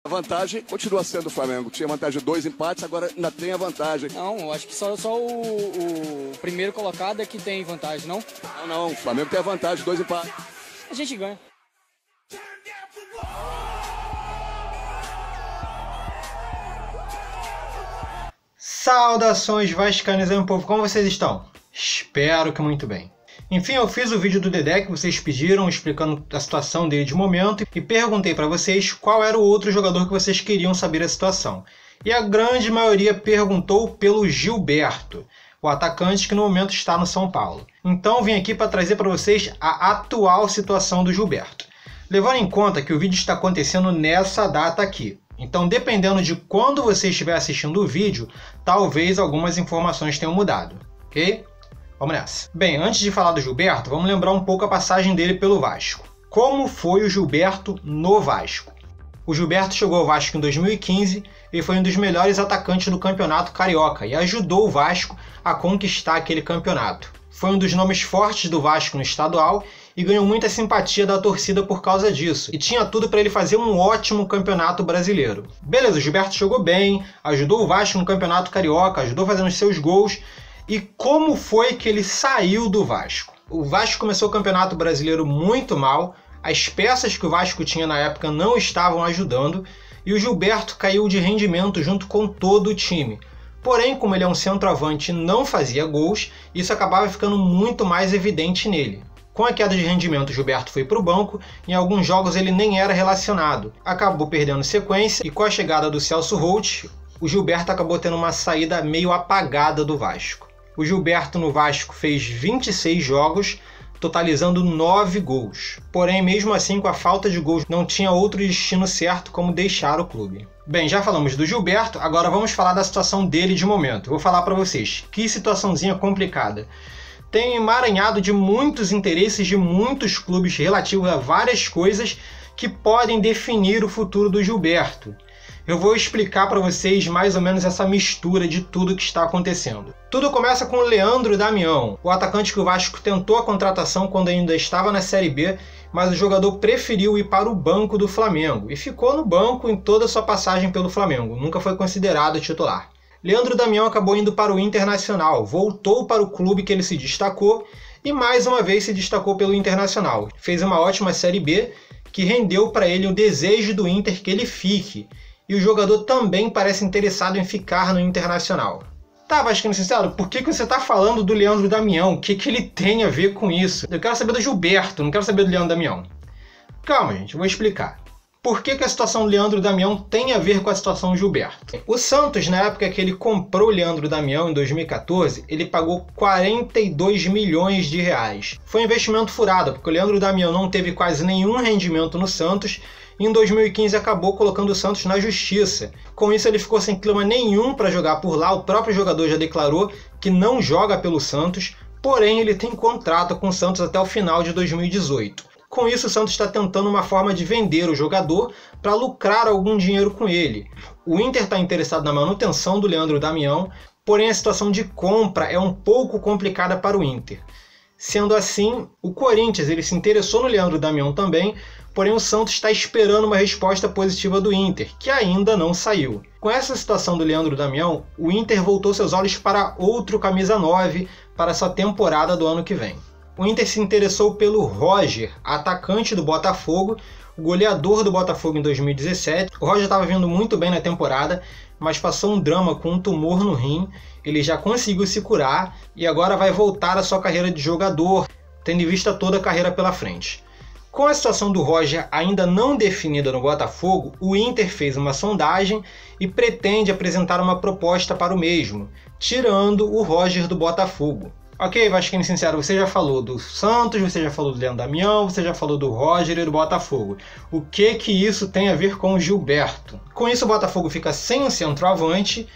A vantagem continua sendo o Flamengo. Tinha vantagem de 2 empates, agora ainda tem a vantagem. Não, eu acho que só o primeiro colocado é que tem vantagem, não? Não, o Flamengo tem a vantagem de 2 empates. A gente ganha. Saudações vascaínos, meu povo, como vocês estão? Espero que muito bem. Enfim, eu fiz o vídeo do Dedé que vocês pediram, explicando a situação dele de momento, e perguntei para vocês qual era o outro jogador que vocês queriam saber a situação. E a grande maioria perguntou pelo Gilberto, o atacante que no momento está no São Paulo. Então vim aqui para trazer para vocês a atual situação do Gilberto. Levando em conta que o vídeo está acontecendo nessa data aqui. Então, dependendo de quando você estiver assistindo o vídeo, talvez algumas informações tenham mudado, ok? Vamos nessa. Bem, antes de falar do Gilberto, vamos lembrar um pouco a passagem dele pelo Vasco. Como foi o Gilberto no Vasco? O Gilberto chegou ao Vasco em 2015 e foi um dos melhores atacantes do campeonato carioca e ajudou o Vasco a conquistar aquele campeonato. Foi um dos nomes fortes do Vasco no estadual e ganhou muita simpatia da torcida por causa disso. E tinha tudo para ele fazer um ótimo campeonato brasileiro. Beleza, o Gilberto jogou bem, ajudou o Vasco no campeonato carioca, ajudou fazendo os seus gols. E como foi que ele saiu do Vasco? O Vasco começou o campeonato brasileiro muito mal, as peças que o Vasco tinha na época não estavam ajudando e o Gilberto caiu de rendimento junto com todo o time. Porém, como ele é um centroavante e não fazia gols, isso acabava ficando muito mais evidente nele. Com a queda de rendimento, o Gilberto foi para o banco, em alguns jogos ele nem era relacionado. Acabou perdendo sequência e com a chegada do Celso Roth, o Gilberto acabou tendo uma saída meio apagada do Vasco. O Gilberto no Vasco fez 26 jogos, totalizando 9 gols. Porém, mesmo assim, com a falta de gols, não tinha outro destino certo como deixar o clube. Bem, já falamos do Gilberto, agora vamos falar da situação dele de momento. Vou falar para vocês, que situaçãozinha complicada. Tem emaranhado de muitos interesses de muitos clubes relativos a várias coisas que podem definir o futuro do Gilberto. Eu vou explicar para vocês mais ou menos essa mistura de tudo que está acontecendo. Tudo começa com o Leandro Damião, o atacante que o Vasco tentou a contratação quando ainda estava na Série B, mas o jogador preferiu ir para o banco do Flamengo e ficou no banco em toda a sua passagem pelo Flamengo, nunca foi considerado titular. Leandro Damião acabou indo para o Internacional, voltou para o clube que ele se destacou e mais uma vez se destacou pelo Internacional. Fez uma ótima Série B que rendeu para ele o desejo do Inter que ele fique. E o jogador também parece interessado em ficar no Internacional. Tá, Vascaíno Sincero, por que você tá falando do Leandro Damião? O que ele tem a ver com isso? Eu quero saber do Gilberto, não quero saber do Leandro Damião. Calma, gente, eu vou explicar. Por que a situação do Leandro Damião tem a ver com a situação do Gilberto? O Santos, na época que ele comprou o Leandro Damião, em 2014, ele pagou 42 milhões de reais. Foi um investimento furado, porque o Leandro Damião não teve quase nenhum rendimento no Santos, e em 2015 acabou colocando o Santos na justiça. Com isso ele ficou sem clima nenhum para jogar por lá, o próprio jogador já declarou que não joga pelo Santos, porém ele tem contrato com o Santos até o final de 2018. Com isso, o Santos está tentando uma forma de vender o jogador para lucrar algum dinheiro com ele. O Inter está interessado na manutenção do Leandro Damião, porém a situação de compra é um pouco complicada para o Inter. Sendo assim, o Corinthians ele se interessou no Leandro Damião também, porém o Santos está esperando uma resposta positiva do Inter, que ainda não saiu. Com essa situação do Leandro Damião, o Inter voltou seus olhos para outro camisa 9 para sua temporada do ano que vem. O Inter se interessou pelo Roger, atacante do Botafogo, o goleador do Botafogo em 2017. O Roger estava vindo muito bem na temporada, mas passou um drama com um tumor no rim. Ele já conseguiu se curar e agora vai voltar à sua carreira de jogador, tendo em vista toda a carreira pela frente. Com a situação do Roger ainda não definida no Botafogo, o Inter fez uma sondagem e pretende apresentar uma proposta para o mesmo, tirando o Roger do Botafogo. Ok, Vascaíno Sincero, você já falou do Santos, você já falou do Leandro Damião, você já falou do Roger e do Botafogo. O que isso tem a ver com o Gilberto? Com isso o Botafogo fica sem o centroavante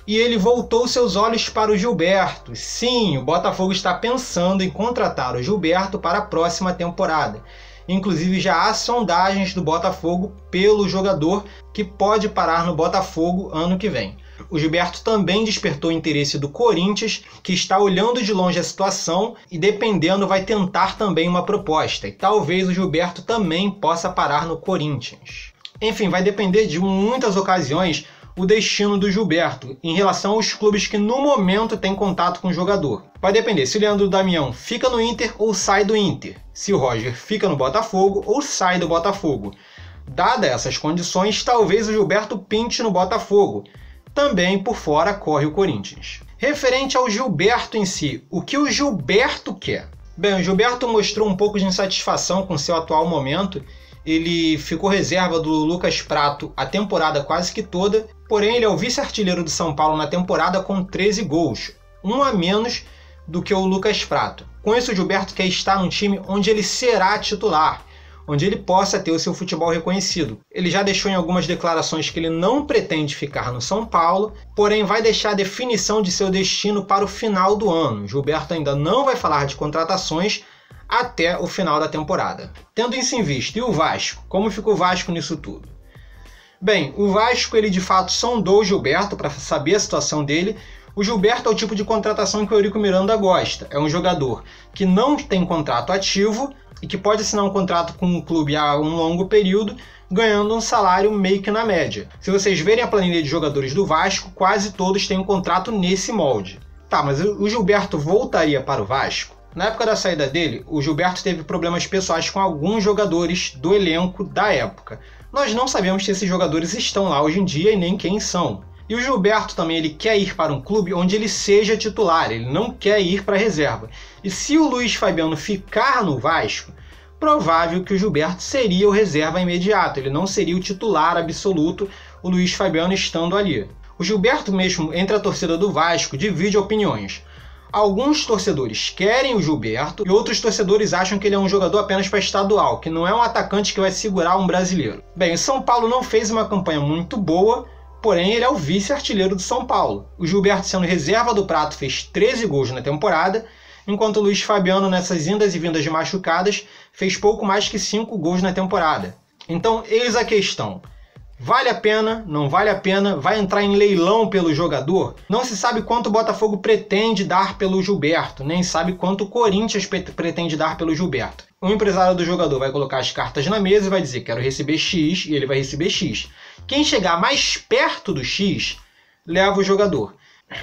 e ele voltou seus olhos para o Gilberto. Sim, o Botafogo está pensando em contratar o Gilberto para a próxima temporada. Inclusive já há sondagens do Botafogo pelo jogador que pode parar no Botafogo ano que vem. O Gilberto também despertou o interesse do Corinthians, que está olhando de longe a situação e, dependendo, vai tentar também uma proposta. E talvez o Gilberto também possa parar no Corinthians. Enfim, vai depender de muitas ocasiões o destino do Gilberto em relação aos clubes que no momento têm contato com o jogador. Vai depender se o Leandro Damião fica no Inter ou sai do Inter, se o Roger fica no Botafogo ou sai do Botafogo. Dadas essas condições, talvez o Gilberto pinte no Botafogo. Também por fora corre o Corinthians. Referente ao Gilberto em si, o que o Gilberto quer? Bem, o Gilberto mostrou um pouco de insatisfação com seu atual momento. Ele ficou reserva do Lucas Prato a temporada quase que toda, porém ele é o vice-artilheiro do São Paulo na temporada com 13 gols, um a menos do que o Lucas Prato. Com isso, o Gilberto quer estar num time onde ele será titular, onde ele possa ter o seu futebol reconhecido. Ele já deixou em algumas declarações que ele não pretende ficar no São Paulo, porém vai deixar a definição de seu destino para o final do ano. Gilberto ainda não vai falar de contratações até o final da temporada. Tendo isso em vista, e o Vasco? Como ficou o Vasco nisso tudo? Bem, o Vasco ele de fato sondou o Gilberto para saber a situação dele. O Gilberto é o tipo de contratação que o Eurico Miranda gosta. É um jogador que não tem contrato ativo e que pode assinar um contrato com um clube a um longo período, ganhando um salário meio que na média. Se vocês verem a planilha de jogadores do Vasco, quase todos têm um contrato nesse molde. Tá, mas o Gilberto voltaria para o Vasco? Na época da saída dele, o Gilberto teve problemas pessoais com alguns jogadores do elenco da época. Nós não sabemos se esses jogadores estão lá hoje em dia e nem quem são. E o Gilberto também ele quer ir para um clube onde ele seja titular, ele não quer ir para a reserva. E se o Luiz Fabiano ficar no Vasco, provável que o Gilberto seria o reserva imediato, ele não seria o titular absoluto, o Luiz Fabiano estando ali. O Gilberto mesmo, entre a torcida do Vasco, divide opiniões. Alguns torcedores querem o Gilberto e outros torcedores acham que ele é um jogador apenas para estadual, que não é um atacante que vai segurar um brasileiro. Bem, o São Paulo não fez uma campanha muito boa, porém ele é o vice-artilheiro do São Paulo. O Gilberto, sendo reserva do Prato, fez 13 gols na temporada, enquanto o Luiz Fabiano, nessas indas e vindas de machucadas, fez pouco mais que 5 gols na temporada. Então, eis a questão. Vale a pena? Não vale a pena? Vai entrar em leilão pelo jogador? Não se sabe quanto o Botafogo pretende dar pelo Gilberto, nem sabe quanto o Corinthians pretende dar pelo Gilberto. O empresário do jogador vai colocar as cartas na mesa e vai dizer: quero receber X, e ele vai receber X. Quem chegar mais perto do X, leva o jogador.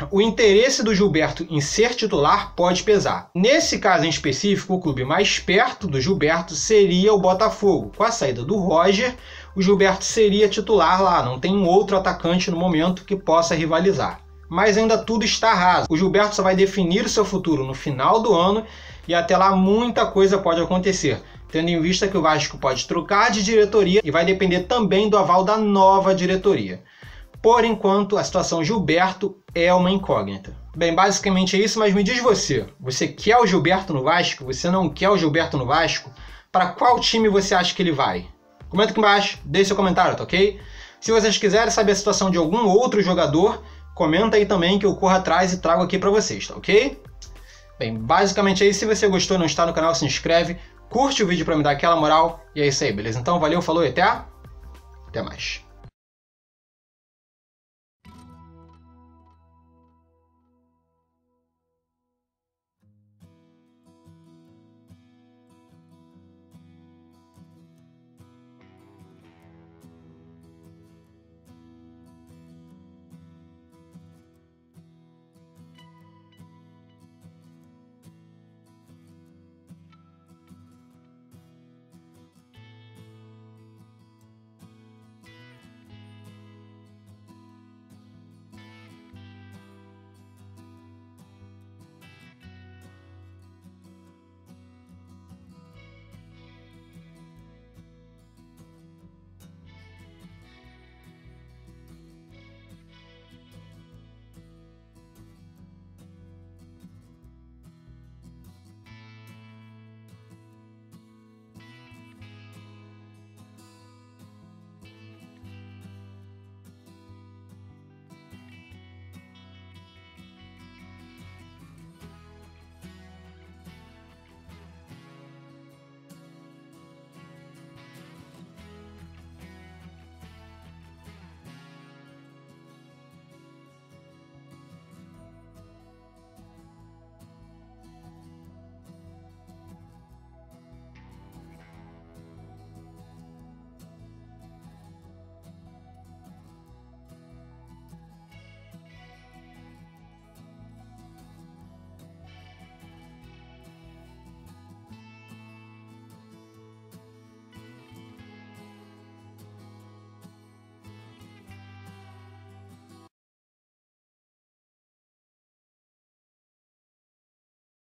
O interesse do Gilberto em ser titular pode pesar. Nesse caso em específico, o clube mais perto do Gilberto seria o Botafogo. Com a saída do Roger, o Gilberto seria titular lá, não tem um outro atacante no momento que possa rivalizar. Mas ainda tudo está raso. O Gilberto só vai definir o seu futuro no final do ano e até lá muita coisa pode acontecer, tendo em vista que o Vasco pode trocar de diretoria e vai depender também do aval da nova diretoria. Por enquanto, a situação Gilberto é uma incógnita. Bem, basicamente é isso, mas me diz você quer o Gilberto no Vasco? Você não quer o Gilberto no Vasco? Para qual time você acha que ele vai? Comenta aqui embaixo, deixe seu comentário, tá ok? Se vocês quiserem saber a situação de algum outro jogador, comenta aí também que eu corro atrás e trago aqui para vocês, tá ok? Bem, basicamente é isso. Se você gostou e não está no canal, se inscreve, curte o vídeo para me dar aquela moral, e é isso aí, beleza? Então valeu, falou e até mais.